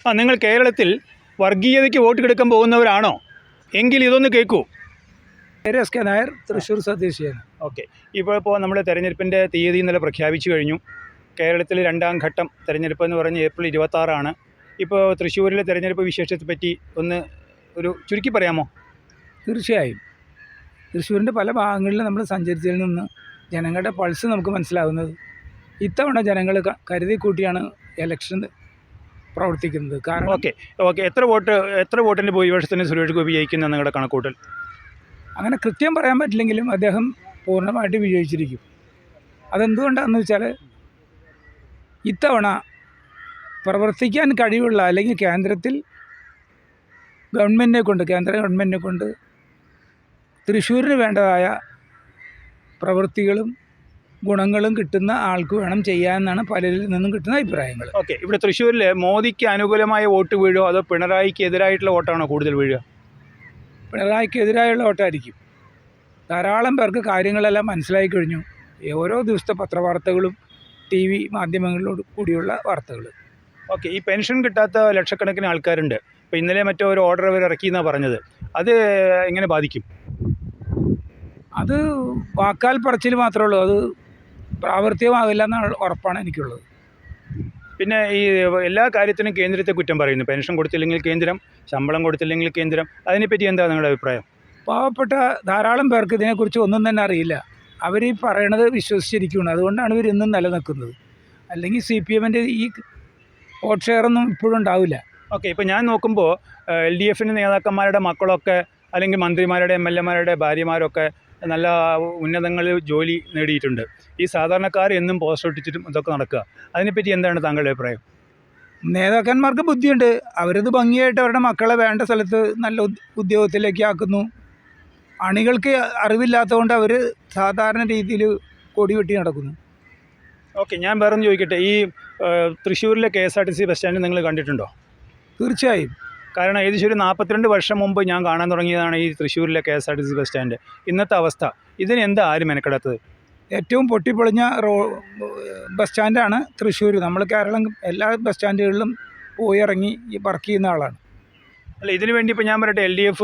നിങ്ങൾ കേരളത്തിൽ വർഗീയതയ്ക്ക് വോട്ട് കൊടുക്കാൻ പോകുന്നവരാണോ? എങ്കിൽ ഇതൊന്ന് കേൾക്കൂ. എസ് കെ നായർ, തൃശ്ശൂർ സ്വദേശിയാണ്. ഓക്കെ, ഇപ്പോൾ നമ്മുടെ തെരഞ്ഞെടുപ്പിൻ്റെ തീയതി ഇന്നലെ പ്രഖ്യാപിച്ചു കഴിഞ്ഞു. കേരളത്തിൽ 2ാം ഘട്ടം തെരഞ്ഞെടുപ്പ് എന്ന് പറഞ്ഞ് ഏപ്രിൽ 26 ഇപ്പോൾ തൃശ്ശൂരിലെ തെരഞ്ഞെടുപ്പ് വിശേഷത്തെ പറ്റി ഒന്ന് ചുരുക്കി പറയാമോ? തീർച്ചയായും. തൃശ്ശൂരിൻ്റെ പല ഭാഗങ്ങളിലും നമ്മൾ സഞ്ചരിച്ചതിൽ നിന്ന് ജനങ്ങളുടെ പൾസ് നമുക്ക് മനസ്സിലാകുന്നത് ഇത്തവണ ജനങ്ങൾ കരുതി കൂട്ടിയാണ് ഇലക്ഷൻ പ്രവർത്തിക്കുന്നത്. കാരണം ഓക്കെ എത്ര വോട്ടിൻ്റെ ഭൂരിപക്ഷത്തിന് സുരേഷ് ഗോപി ജയിക്കുന്ന നിങ്ങളുടെ കണക്കൂട്ടൽ? അങ്ങനെ കൃത്യം പറയാൻ പറ്റില്ലെങ്കിലും അദ്ദേഹം പൂർണ്ണമായിട്ട് വിജയിച്ചിരിക്കും. അതെന്തുകൊണ്ടാണെന്ന് വെച്ചാൽ ഇത്തവണ പ്രവർത്തിക്കാൻ കഴിവുള്ള, അല്ലെങ്കിൽ കേന്ദ്ര ഗവൺമെൻറ്റിനെ കൊണ്ട് തൃശ്ശൂരിന് വേണ്ടതായ പ്രവൃത്തികളും ഗുണങ്ങളും കിട്ടുന്ന ആൾക്ക് വേണം ചെയ്യാമെന്നാണ് പലരിൽ നിന്നും കിട്ടുന്ന അഭിപ്രായങ്ങൾ. ഓക്കെ, ഇവിടെ തൃശ്ശൂരിൽ മോദിക്ക് അനുകൂലമായ വോട്ട് വീഴുമോ അതോ പിണറായിക്ക് എതിരായിട്ടുള്ള വോട്ടാണോ കൂടുതൽ വീഴുക? പിണറായിക്ക് എതിരായുള്ള വോട്ടായിരിക്കും. ധാരാളം പേർക്ക് കാര്യങ്ങളെല്ലാം മനസ്സിലായി കഴിഞ്ഞു. ഓരോ ദിവസത്തെ പത്രവാർത്തകളും TV മാധ്യമങ്ങളിലോട് കൂടിയുള്ള വാർത്തകൾ. ഓക്കെ, ഈ പെൻഷൻ കിട്ടാത്ത ലക്ഷക്കണക്കിന് ആൾക്കാരുണ്ട്. ഇപ്പോൾ ഇന്നലെ മറ്റോ ഒരു ഓർഡർ അവർ ഇറക്കിയെന്നാണ് പറഞ്ഞത്. അത് എങ്ങനെ ബാധിക്കും? അത് വാക്കാൽ പറച്ചിൽ മാത്രമേ ഉള്ളൂ, അത് പ്രാവർത്തികമാകില്ല എന്നാണ് ഉറപ്പാണ് എനിക്കുള്ളത്. പിന്നെ ഈ എല്ലാ കാര്യത്തിനും കേന്ദ്രത്തെ കുറ്റം പറയുന്നു. പെൻഷൻ കൊടുത്തില്ലെങ്കിൽ കേന്ദ്രം, ശമ്പളം കൊടുത്തില്ലെങ്കിൽ കേന്ദ്രം. അതിനെപ്പറ്റി എന്താ നിങ്ങളുടെ അഭിപ്രായം? പാവപ്പെട്ട ധാരാളം പേർക്ക് ഇതിനെക്കുറിച്ച് ഒന്നും തന്നെ അറിയില്ല. അവർ ഈ പറയണത് വിശ്വസിച്ചിരിക്കുകയാണ്. അതുകൊണ്ടാണ് ഇവർ ഇന്നും നിലനിൽക്കുന്നത്. അല്ലെങ്കിൽ CPMൻ്റെ ഈ വോട്ട് ഷെയറൊന്നും ഇപ്പോഴും ഉണ്ടാവില്ല. ഓക്കെ, ഇപ്പോൾ ഞാൻ നോക്കുമ്പോൾ LDFൻ്റെ നേതാക്കന്മാരുടെ മക്കളൊക്കെ, അല്ലെങ്കിൽ മന്ത്രിമാരുടെ MLA മാരുടെ ഭാര്യമാരൊക്കെ നല്ല ഉന്നതങ്ങളിൽ ജോലി നേടിയിട്ടുണ്ട്. ഈ സാധാരണക്കാർ എന്നും പോസ്റ്റ് ഒട്ടിച്ചിട്ടും ഇതൊക്കെ നടക്കുക. അതിനെപ്പറ്റി എന്താണ് താങ്കളുടെ അഭിപ്രായം? നേതാക്കന്മാർക്ക് ബുദ്ധിയുണ്ട്. അവരത് ഭംഗിയായിട്ട് അവരുടെ മക്കളെ വേണ്ട സ്ഥലത്ത് നല്ല ഉദ്യോഗത്തിലേക്ക് ആക്കുന്നു. അണികൾക്ക് അറിവില്ലാത്തതുകൊണ്ട് അവർ സാധാരണ രീതിയിൽ കൊടി വെട്ടി നടക്കുന്നു. ഓക്കെ, ഞാൻ വേറൊന്ന് ചോദിക്കട്ടെ. ഈ തൃശ്ശൂരിലെ KSRTC ബസ് സ്റ്റാൻഡ് നിങ്ങൾ കണ്ടിട്ടുണ്ടോ? തീർച്ചയായും. കാരണം ഏകദേശം ഒരു 42 വർഷം മുമ്പ് ഞാൻ കാണാൻ തുടങ്ങിയതാണ് ഈ തൃശ്ശൂരിലെ KSRTC ബസ് സ്റ്റാൻഡ്. ഇന്നത്തെ അവസ്ഥ, ഇതിന് എന്താ ആരും മെനക്കെടാത്തത്? ഏറ്റവും പൊട്ടിപ്പൊളിഞ്ഞ ബസ് സ്റ്റാൻഡാണ് തൃശ്ശൂർ. നമ്മൾ കേരളം എല്ലാ ബസ് സ്റ്റാൻഡുകളിലും പോയി ഇറങ്ങി വർക്ക് ചെയ്യുന്ന ആളാണ്. അല്ല, ഇതിനു വേണ്ടി ഇപ്പോൾ ഞാൻ പറയട്ടെ, LDF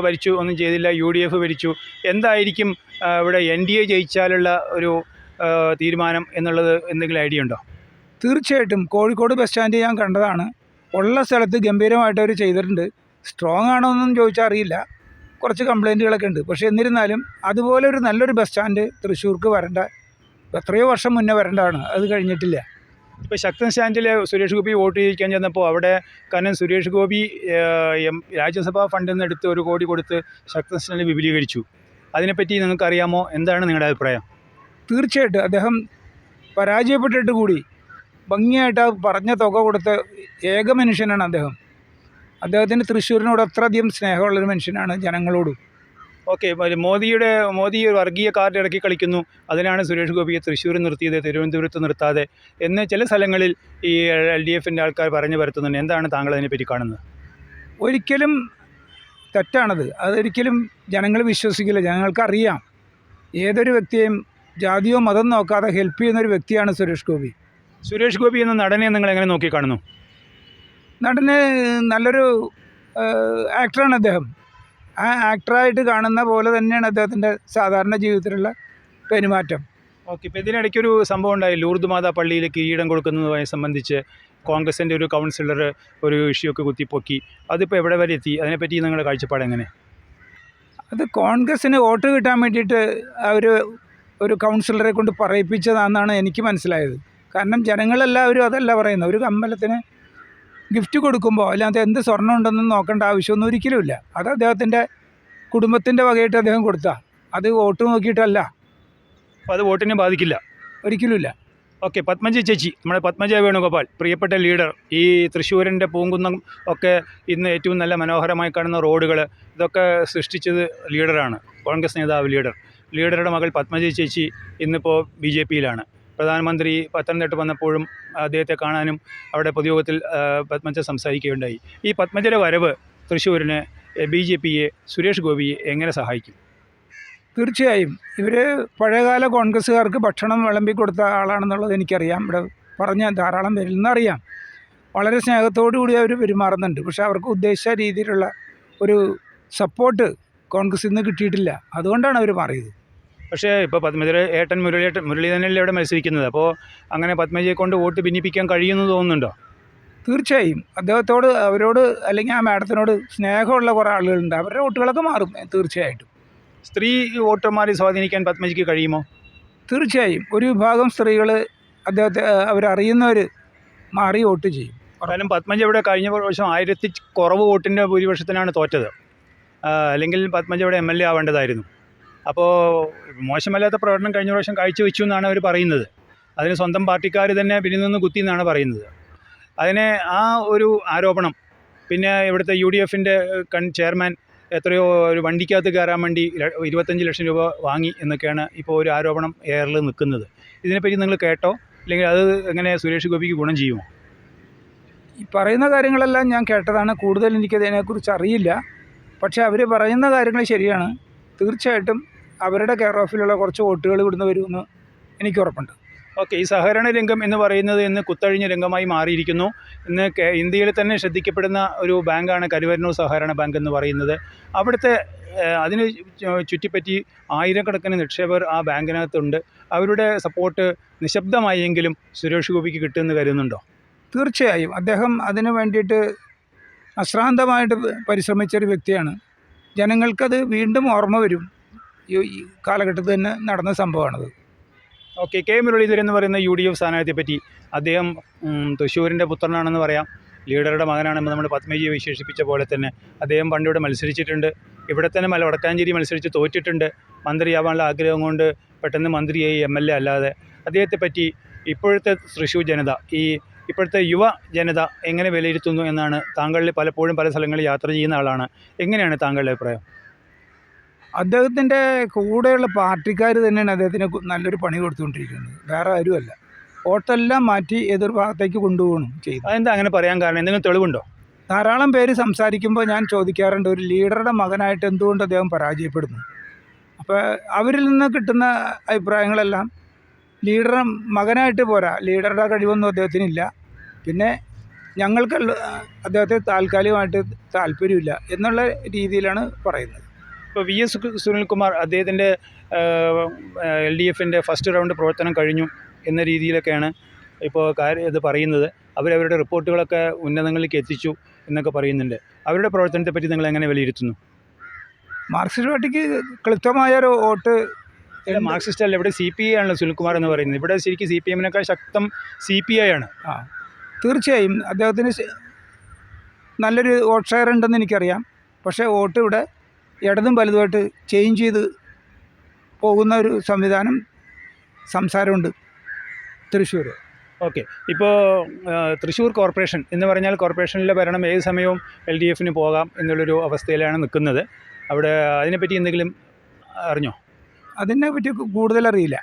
ഭരിച്ചു, ഒന്നും ചെയ്തില്ല. UDF ഭരിച്ചു. എന്തായിരിക്കും ഇവിടെ NDA ജയിച്ചാലുള്ള ഒരു തീരുമാനം എന്നുള്ളത് എന്തെങ്കിലും ഐഡിയ ഉണ്ടോ? തീർച്ചയായിട്ടും. കോഴിക്കോട് ബസ് സ്റ്റാൻഡ് ഞാൻ കണ്ടതാണ്. ഉള്ള സ്ഥലത്ത് ഗംഭീരമായിട്ട് അവർ ചെയ്തിട്ടുണ്ട്. സ്ട്രോങ് ആണോ എന്നൊന്നും ചോദിച്ചാൽ അറിയില്ല. കുറച്ച് കംപ്ലയിൻറ്റുകളൊക്കെ ഉണ്ട്. പക്ഷേ എന്നിരുന്നാലും അതുപോലെ ഒരു നല്ലൊരു ബസ് സ്റ്റാൻഡ് തൃശ്ശൂർക്ക് വരേണ്ട, എത്രയോ വർഷം മുന്നേ വരേണ്ടതാണ്. അത് കഴിഞ്ഞിട്ടില്ല. ഇപ്പോൾ ശക്തൻ സ്റ്റാൻഡിൽ സുരേഷ് ഗോപി വോട്ട് ചെയ്യിക്കാൻ ചെന്നപ്പോൾ അവിടെ കാരണം സുരേഷ് ഗോപി രാജ്യസഭാ ഫണ്ടിൽ നിന്ന് എടുത്ത് 1 കോടി കൊടുത്ത് ശക്തൻ സ്റ്റാൻഡ് വിപുലീകരിച്ചു. അതിനെപ്പറ്റി നിങ്ങൾക്കറിയാമോ? എന്താണ് നിങ്ങളുടെ അഭിപ്രായം? തീർച്ചയായിട്ടും. അദ്ദേഹം പരാജയപ്പെട്ടിട്ട് കൂടി ഭംഗിയായിട്ട് പറഞ്ഞ തുക കൊടുത്ത ഏക മനുഷ്യനാണ് അദ്ദേഹം. അദ്ദേഹത്തിന് തൃശ്ശൂരിനോട് അത്രയധികം സ്നേഹമുള്ളൊരു മനുഷ്യനാണ് ജനങ്ങളോടും. ഓക്കെ, മോദി വർഗീയ കാർഡ് ഇറക്കി കളിക്കുന്നു. അതിനാണ് സുരേഷ് ഗോപിയെ തൃശ്ശൂർ നിർത്തിയത്, തിരുവനന്തപുരത്ത് നിർത്താതെ എന്ന് ചില സ്ഥലങ്ങളിൽ ഈ LDFൻ്റെ ആൾക്കാർ പറഞ്ഞു വരുത്തുന്നുണ്ട്. എന്താണ് താങ്കൾ അതിനെപ്പറ്റി കാണുന്നത്? ഒരിക്കലും തെറ്റാണത്. അതൊരിക്കലും ജനങ്ങൾ വിശ്വസിക്കില്ല. ജനങ്ങൾക്കറിയാം ഏതൊരു വ്യക്തിയെയും ജാതിയോ മതം നോക്കാതെ ഹെൽപ്പ് ചെയ്യുന്നൊരു വ്യക്തിയാണ് സുരേഷ് ഗോപി. സുരേഷ് ഗോപി എന്ന നടനെ നിങ്ങൾ എങ്ങനെ നോക്കിക്കാണുന്നു? നടന് നല്ലൊരു ആക്ടറാണ് അദ്ദേഹം. ആ ആക്ടറായിട്ട് കാണുന്ന പോലെ തന്നെയാണ് അദ്ദേഹത്തിൻ്റെ സാധാരണ ജീവിതത്തിലുള്ള പെരുമാറ്റം. ഓക്കെ, ഇപ്പോൾ ഇതിനിടയ്ക്കൊരു സംഭവം ഉണ്ടായി. ലൂർദ് മാതാ പള്ളിയിൽ കിരീടം കൊടുക്കുന്നതുമായി സംബന്ധിച്ച് കോൺഗ്രസിൻ്റെ ഒരു കൗൺസിലർ ഒരു ഇഷ്യൂ ഒക്കെ കുത്തിപ്പൊക്കി. അതിപ്പോൾ എവിടെ വരെ എത്തി? അതിനെപ്പറ്റി നിങ്ങളുടെ കാഴ്ചപ്പാട് എങ്ങനെ? അത് കോൺഗ്രസ്സിന് വോട്ട് കിട്ടാൻ വേണ്ടിയിട്ട് അവർ ഒരു കൗൺസിലറെ കൊണ്ട് പറയിപ്പിച്ചതാണെന്നാണ് എനിക്ക് മനസ്സിലായത്. കാരണം ജനങ്ങളെല്ലാവരും അതല്ല പറയുന്നത്. ഒരു അമ്പലത്തിന് ഗിഫ്റ്റ് കൊടുക്കുമ്പോൾ അല്ലാതെ എന്ത് സ്വർണ്ണം ഉണ്ടെന്നും നോക്കേണ്ട ആവശ്യമൊന്നും ഒരിക്കലുമില്ല. അത് അദ്ദേഹത്തിൻ്റെ കുടുംബത്തിൻ്റെ വകയായിട്ട് അദ്ദേഹം കൊടുത്താൽ അത് വോട്ട് നോക്കിയിട്ടല്ല. അപ്പോൾ അത് വോട്ടിനെ ബാധിക്കില്ല? ഒരിക്കലുമില്ല. ഓക്കെ, പത്മജ ചേച്ചി, നമ്മുടെ പത്മജ വേണുഗോപാൽ, പ്രിയപ്പെട്ട ലീഡർ. ഈ തൃശ്ശൂരിൻ്റെ പൂങ്കുന്നം ഒക്കെ ഇന്ന് ഏറ്റവും നല്ല മനോഹരമായി കാണുന്ന റോഡുകൾ ഇതൊക്കെ സൃഷ്ടിച്ചത് ലീഡറാണ്, കോൺഗ്രസ് നേതാവ് ലീഡറുടെ മകൾ പത്മജ ചേച്ചി ഇന്നിപ്പോൾ BJPയിലാണ്. പ്രധാനമന്ത്രി പത്തനംതിട്ട വന്നപ്പോഴും അദ്ദേഹത്തെ കാണാനും അവിടെ പൊതുയോഗത്തിൽ പത്മജ സംസാരിക്കുകയുണ്ടായി. ഈ പത്മജയുടെ വരവ് തൃശ്ശൂരിന് BJPയെ, സുരേഷ് ഗോപിയെ എങ്ങനെ സഹായിക്കും? തീർച്ചയായും. ഇവർ പഴയകാല കോൺഗ്രസ്സുകാർക്ക് ഭക്ഷണം വിളമ്പി കൊടുത്ത ആളാണെന്നുള്ളത് എനിക്കറിയാം. ഇവിടെ പറഞ്ഞ ധാരാളം പേരിൽ നിന്നറിയാം. വളരെ സ്നേഹത്തോടു കൂടി അവർ പെരുമാറുന്നുണ്ട്. പക്ഷേ അവർക്ക് ഉദ്ദേശിച്ച രീതിയിലുള്ള ഒരു സപ്പോർട്ട് കോൺഗ്രസിൽ നിന്ന് കിട്ടിയിട്ടില്ല. അതുകൊണ്ടാണ് അവർ മാറിയത്. പക്ഷേ ഇപ്പോൾ പത്മജിയുടെ ഏട്ടൻ മുരളീധരനല്ലേ ഇവിടെ മത്സരിക്കുന്നത്. അപ്പോൾ അങ്ങനെ പത്മജിയെ കൊണ്ട് വോട്ട് ഭിന്നിപ്പിക്കാൻ കഴിയുമെന്ന് തോന്നുന്നുണ്ടോ? തീർച്ചയായും അവരോട് അല്ലെങ്കിൽ ആ മാഡത്തിനോട് സ്നേഹമുള്ള കുറേ ആളുകളുണ്ട്. അവരുടെ വോട്ടുകളൊക്കെ മാറും തീർച്ചയായിട്ടും. സ്ത്രീ വോട്ടർമാരെ സ്വാധീനിക്കാൻ പത്മജിക്ക് കഴിയുമോ? തീർച്ചയായും ഒരു വിഭാഗം സ്ത്രീകൾ അദ്ദേഹത്തെ അവരറിയുന്നവർ മാറി വോട്ട് ചെയ്യും. കാരണം പത്മജ ഇവിടെ കഴിഞ്ഞ പ്രാവശ്യം 1000 കുറവ് വോട്ടിൻ്റെ ഭൂരിപക്ഷത്തിനാണ് തോറ്റത്. അല്ലെങ്കിൽ പത്മജ ഇവിടെ MLA ആവേണ്ടതായിരുന്നു. അപ്പോൾ മോശമല്ലാത്ത പ്രകടനം കഴിഞ്ഞ പ്രാവശ്യം കാഴ്ചവെച്ചു എന്നാണ് അവർ പറയുന്നത്. അതിന് സ്വന്തം പാർട്ടിക്കാർ തന്നെ പിന്നിൽ നിന്ന് കുത്തി എന്നാണ് പറയുന്നത്. അതിനെ ആ ഒരു ആരോപണം പിന്നെ ഇവിടുത്തെ UDFൻ്റെ ചെയർമാൻ എത്രയോ ഒരു വണ്ടിക്കകത്ത് കയറാൻ വേണ്ടി 25 ലക്ഷം രൂപ വാങ്ങി എന്നൊക്കെയാണ് ഇപ്പോൾ ഒരു ആരോപണം എയറിൽ നിൽക്കുന്നത്. ഇതിനെപ്പറ്റി നിങ്ങൾ കേട്ടോ? അല്ലെങ്കിൽ അത് എങ്ങനെ സുരേഷ് ഗോപിക്ക് ഗുണം ചെയ്യുമോ? ഈ പറയുന്ന കാര്യങ്ങളെല്ലാം ഞാൻ കേട്ടതാണ്. കൂടുതൽ എനിക്കതിനെക്കുറിച്ച് അറിയില്ല. പക്ഷേ അവർ പറയുന്ന കാര്യങ്ങൾ ശരിയാണ്. തീർച്ചയായിട്ടും അവരുടെ കെയർ ഓഫിലുള്ള കുറച്ച് വോട്ടുകൾ ഇവിടുന്ന് വരുമെന്ന് എനിക്ക് ഉറപ്പുണ്ട്. ഓക്കെ, ഈ സഹകരണ രംഗം എന്ന് പറയുന്നത് ഇന്ന് കുത്തഴിഞ്ഞ രംഗമായി മാറിയിരിക്കുന്നു. ഇന്ന് ഇന്ത്യയിൽ തന്നെ ശ്രദ്ധിക്കപ്പെടുന്ന ഒരു ബാങ്കാണ് കരുവന്നൂർ സഹകരണ ബാങ്ക് എന്ന് പറയുന്നത്. അവിടുത്തെ അതിന് ചുറ്റിപ്പറ്റി ആയിരക്കണക്കിന് നിക്ഷേപകർ ആ ബാങ്കിനകത്തുണ്ട്. അവരുടെ സപ്പോർട്ട് നിശബ്ദമായെങ്കിലും സുരേഷ് ഗോപിക്ക് കിട്ടുമെന്ന് കരുതുന്നുണ്ടോ? തീർച്ചയായും അദ്ദേഹം അതിനു വേണ്ടിയിട്ട് അശ്രാന്തമായിട്ട് പരിശ്രമിച്ചൊരു വ്യക്തിയാണ്. ജനങ്ങൾക്കത് വീണ്ടും ഓർമ്മ വരും. ഈ കാലഘട്ടത്തിൽ തന്നെ നടന്ന സംഭവമാണത്. ഓക്കെ, കെ മുരളീധരൻ എന്ന് പറയുന്ന UDF സ്ഥാനാർത്ഥിയെ പറ്റി അദ്ദേഹം തൃശ്ശൂരിൻ്റെ പുത്രനാണെന്ന് പറയാം. ലീഡറുടെ മകനാണെന്ന് നമ്മൾ പത്മജിയെ വിശേഷിപ്പിച്ച പോലെ തന്നെ അദ്ദേഹം പണ്ടിവിടെ മത്സരിച്ചിട്ടുണ്ട്. ഇവിടെ തന്നെ വടക്കാഞ്ചേരി മത്സരിച്ച് തോറ്റിട്ടുണ്ട്. മന്ത്രിയാവാനുള്ള ആഗ്രഹം കൊണ്ട് പെട്ടെന്ന് മന്ത്രിയായി MLA അല്ലാതെ. അദ്ദേഹത്തെ പറ്റി ഇപ്പോഴത്തെ തൃശ്ശൂർ ജനത, ഇപ്പോഴത്തെ യുവ ജനത എങ്ങനെ വിലയിരുത്തുന്നു എന്നാണ് താങ്കൾ പലപ്പോഴും പല സ്ഥലങ്ങളിൽ യാത്ര ചെയ്യുന്ന ആളാണ്. എങ്ങനെയാണ് താങ്കളുടെ അഭിപ്രായം? അദ്ദേഹത്തിൻ്റെ കൂടെയുള്ള പാർട്ടിക്കാർ തന്നെയാണ് അദ്ദേഹത്തിന് നല്ലൊരു പണി കൊടുത്തുകൊണ്ടിരിക്കുന്നത്. വേറെ ആരുമല്ല. വോട്ടെല്ലാം മാറ്റി എതിർഭാഗത്തേക്ക് കൊണ്ടുപോകണം ചെയ്തു. അതെന്താ അങ്ങനെ പറയാൻ കാരണം? എന്തെങ്കിലും തെളിവുണ്ടോ? ധാരാളം പേര് സംസാരിക്കുമ്പോൾ ഞാൻ ചോദിക്കാറുണ്ട്, ഒരു ലീഡറുടെ മകനായിട്ട് എന്തുകൊണ്ട് അദ്ദേഹം പരാജയപ്പെടുന്നു? അപ്പോൾ അവരിൽ നിന്ന് കിട്ടുന്ന അഭിപ്രായങ്ങളെല്ലാം ലീഡറുടെ മകനായിട്ട് പോരാ, ലീഡറുടെ കഴിവൊന്നും അദ്ദേഹത്തിനില്ല. പിന്നെ ഞങ്ങൾക്ക് അദ്ദേഹത്തെ താൽക്കാലികമായിട്ട് താല്പര്യമില്ല എന്നുള്ള രീതിയിലാണ് പറയുന്നത്. ഇപ്പോൾ VS സുനിൽകുമാർ അദ്ദേഹത്തിൻ്റെ LDFൻ്റെ ഫസ്റ്റ് റൗണ്ട് പ്രവർത്തനം കഴിഞ്ഞു എന്ന രീതിയിലൊക്കെയാണ് ഇപ്പോൾ ഇത് പറയുന്നത്. അവരവരുടെ റിപ്പോർട്ടുകളൊക്കെ ഉന്നതങ്ങളിലേക്ക് എത്തിച്ചു എന്നൊക്കെ പറയുന്നുണ്ട്. അവരുടെ പ്രവർത്തനത്തെ പറ്റി നിങ്ങൾ എങ്ങനെ വിലയിരുത്തുന്നു? മാർക്സിസ്റ്റ് പാർട്ടിക്ക് ക്ലിപ്തമായൊരു വോട്ട്. മാർക്സിസ്റ്റ് അല്ല, ഇവിടെ CPI ആണല്ലോ സുനിൽകുമാർ എന്ന് പറയുന്നത്. ഇവിടെ ശരിക്കും CPM-നേക്കാൾ ശക്തം CPI ആണ്. തീർച്ചയായും അദ്ദേഹത്തിന് നല്ലൊരു വോട്ട് ഷെയർ ഉണ്ടെന്ന് എനിക്കറിയാം. പക്ഷേ വോട്ട് ഇവിടെ ഇടതും വലതുമായിട്ട് ചേഞ്ച് ചെയ്ത് പോകുന്ന ഒരു സംസാരമുണ്ട് തൃശ്ശൂർ. ഓക്കെ, ഇപ്പോൾ തൃശ്ശൂർ കോർപ്പറേഷൻ എന്ന് പറഞ്ഞാൽ കോർപ്പറേഷനിലെ ഭരണം ഏത് സമയവും LDFന് പോകാം എന്നുള്ളൊരു അവസ്ഥയിലാണ് നിൽക്കുന്നത്. അവിടെ അതിനെപ്പറ്റി എന്തെങ്കിലും അറിഞ്ഞോ? അതിനെപ്പറ്റി കൂടുതലറിയില്ല.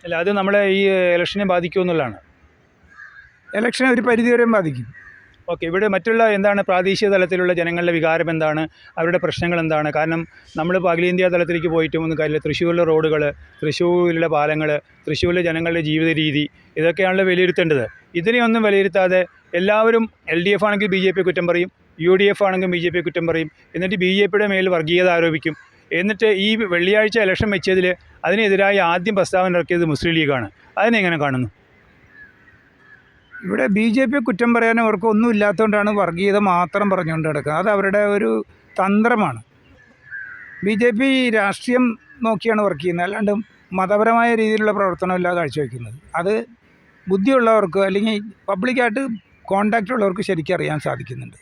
അല്ല, അത് നമ്മളെ ഈ ഇലക്ഷനെ ബാധിക്കുമെന്നുള്ളതാണ്. ഇലക്ഷനെ ഒരു പരിധിവരെയും ബാധിക്കും. ഓക്കെ, ഇവിടെ മറ്റുള്ള എന്താണ് പ്രാദേശിക തലത്തിലുള്ള ജനങ്ങളുടെ വികാരം എന്താണ്? അവരുടെ പ്രശ്നങ്ങൾ എന്താണ്? കാരണം നമ്മളിപ്പോൾ അഖിലേന്ത്യാ തലത്തിലേക്ക് പോയിട്ടും ഒന്നും കാര്യമില്ല. തൃശ്ശൂരിലെ റോഡുകൾ, തൃശ്ശൂരിലെ പാലങ്ങൾ, തൃശ്ശൂരിലെ ജനങ്ങളുടെ ജീവിത രീതി, ഇതൊക്കെയാണല്ലോ വിലയിരുത്തേണ്ടത്. ഇതിനെയൊന്നും വിലയിരുത്താതെ എല്ലാവരും LDF ആണെങ്കിൽ BJP കുറ്റം പറയും, UDF ആണെങ്കിൽ BJP കുറ്റം പറയും, എന്നിട്ട് BJPയുടെ മേൽ വർഗീയത ആരോപിക്കും. എന്നിട്ട് ഈ വെള്ളിയാഴ്ച ഇലക്ഷൻ വെച്ചതിൽ അതിനെതിരായി ആദ്യം പ്രസ്താവന ഇറക്കിയത് മുസ്ലിം ലീഗാണ്. അതിനെങ്ങനെ കാണുന്നു? ഇവിടെ BJP കുറ്റം പറയാൻ അവർക്ക് ഒന്നും ഇല്ലാത്തതുകൊണ്ടാണ് വർഗീയത മാത്രം പറഞ്ഞുകൊണ്ട് കിടക്കുന്നത്. അത് അവരുടെ ഒരു തന്ത്രമാണ്. BJP രാഷ്ട്രീയം നോക്കിയാണ് വർക്ക് ചെയ്യുന്നത്, അല്ലാണ്ട് മതപരമായ രീതിയിലുള്ള പ്രവർത്തനമല്ല കാഴ്ചവെക്കുന്നത്. അത് ബുദ്ധിയുള്ളവർക്ക് അല്ലെങ്കിൽ പബ്ലിക്കായിട്ട് കോണ്ടാക്റ്റ് ഉള്ളവർക്ക് ശരിക്കും അറിയാൻ സാധിക്കുന്നുണ്ട്.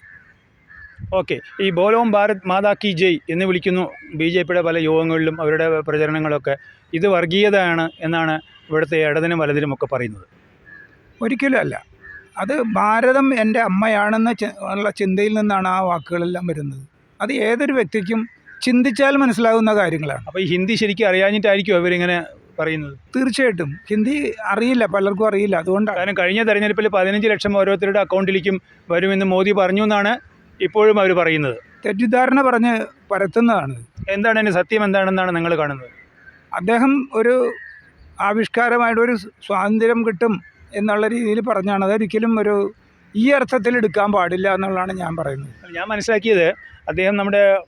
ഓക്കെ, ഈ ബോലോം ഭാരത് മാതാ കി ജയ് എന്ന് വിളിക്കുന്നു BJPയുടെ പല യോഗങ്ങളിലും അവരുടെ പ്രചരണങ്ങളൊക്കെ. ഇത് വർഗീയതയാണ് എന്നാണ് ഇവിടുത്തെ ഇടതിനും വലതിനുമൊക്കെ പറയുന്നത്. ഒരിക്കലും അല്ല. അത് ഭാരതം എൻ്റെ അമ്മയാണെന്ന ഉള്ള ചിന്തയിൽ നിന്നാണ് ആ വാക്കുകളെല്ലാം വരുന്നത്. അത് ഏതൊരു വ്യക്തിക്കും ചിന്തിച്ചാൽ മനസ്സിലാകുന്ന കാര്യങ്ങളാണ്. അപ്പോൾ ഈ ഹിന്ദി ശരിക്കും അറിയാഞ്ഞിട്ടായിരിക്കും അവരിങ്ങനെ പറയുന്നത്? തീർച്ചയായിട്ടും ഹിന്ദി അറിയില്ല, പലർക്കും അറിയില്ല. അതുകൊണ്ടാണ്. കാരണം കഴിഞ്ഞ തെരഞ്ഞെടുപ്പിൽ 15 ലക്ഷം ഓരോരുത്തരുടെ അക്കൗണ്ടിലേക്കും വരുമെന്ന് മോദി പറഞ്ഞു എന്നാണ് ഇപ്പോഴും അവർ പറയുന്നത്. തെറ്റിദ്ധാരണ പറഞ്ഞ് പരത്തുന്നതാണ്. എന്താണ് അതിൻ്റെ സത്യം എന്താണെന്നാണ് നിങ്ങൾ കാണുന്നത്? അദ്ദേഹം ഒരു ആവിഷ്കാരമായിട്ടൊരു സ്വാതന്ത്ര്യം കിട്ടും എന്നുള്ള രീതിയിൽ പറഞ്ഞാണ്. അതൊരിക്കലും ഒരു ഈ അർത്ഥത്തിൽ എടുക്കാൻ പാടില്ല എന്നുള്ളതാണ് ഞാൻ പറയുന്നത്. ഞാൻ മനസ്സിലാക്കിയത് അദ്ദേഹം നമ്മുടെ